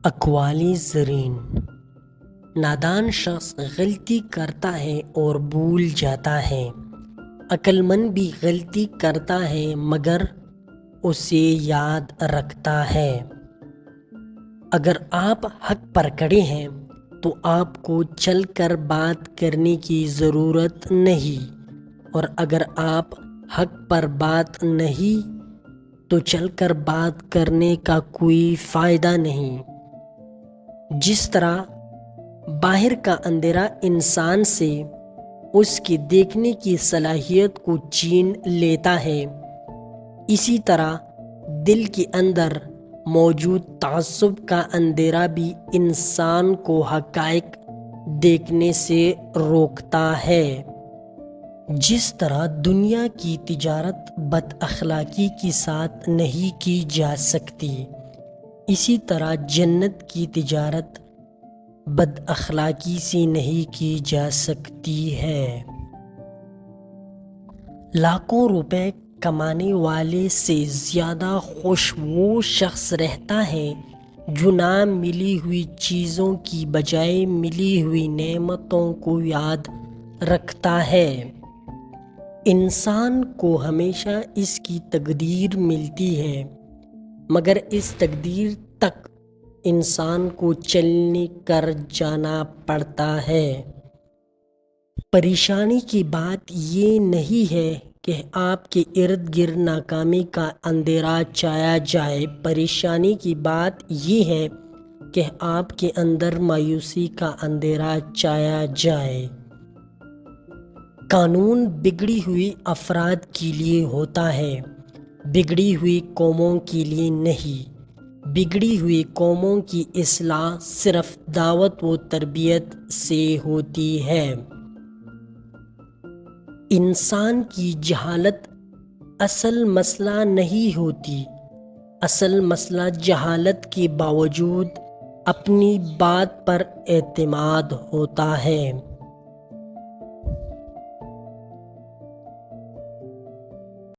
اقوال زرین: نادان شخص غلطی کرتا ہے اور بھول جاتا ہے، عقل مند بھی غلطی کرتا ہے مگر اسے یاد رکھتا ہے۔ اگر آپ حق پر کھڑے ہیں تو آپ کو چل کر بات کرنے کی ضرورت نہیں، اور اگر آپ حق پر بات نہیں تو چل کر بات کرنے کا کوئی فائدہ نہیں۔ جس طرح باہر کا اندھیرا انسان سے اس کی دیکھنے کی صلاحیت کو چھین لیتا ہے، اسی طرح دل کے اندر موجود تعصب کا اندھیرا بھی انسان کو حقائق دیکھنے سے روکتا ہے۔ جس طرح دنیا کی تجارت بد اخلاقی کے ساتھ نہیں کی جا سکتی، اسی طرح جنت کی تجارت بد اخلاقی سے نہیں کی جا سکتی ہے۔ لاکھوں روپے کمانے والے سے زیادہ خوش وہ شخص رہتا ہے جو نہ ملی ہوئی چیزوں کی بجائے ملی ہوئی نعمتوں کو یاد رکھتا ہے۔ انسان کو ہمیشہ اس کی تقدیر ملتی ہے، مگر اس تقدیر تک انسان کو چلنے کر جانا پڑتا ہے۔ پریشانی کی بات یہ نہیں ہے کہ آپ کے ارد گرد ناکامی کا اندھیرا چھایا جائے، پریشانی کی بات یہ ہے کہ آپ کے اندر مایوسی کا اندھیرا چھایا جائے۔ قانون بگڑی ہوئی افراد کے لیے ہوتا ہے، بگڑی ہوئی قوموں کے لیے نہیں۔ بگڑی ہوئی قوموں کی اصلاح صرف دعوت و تربیت سے ہوتی ہے۔ انسان کی جہالت اصل مسئلہ نہیں ہوتی، اصل مسئلہ جہالت کے باوجود اپنی بات پر اعتماد ہوتا ہے۔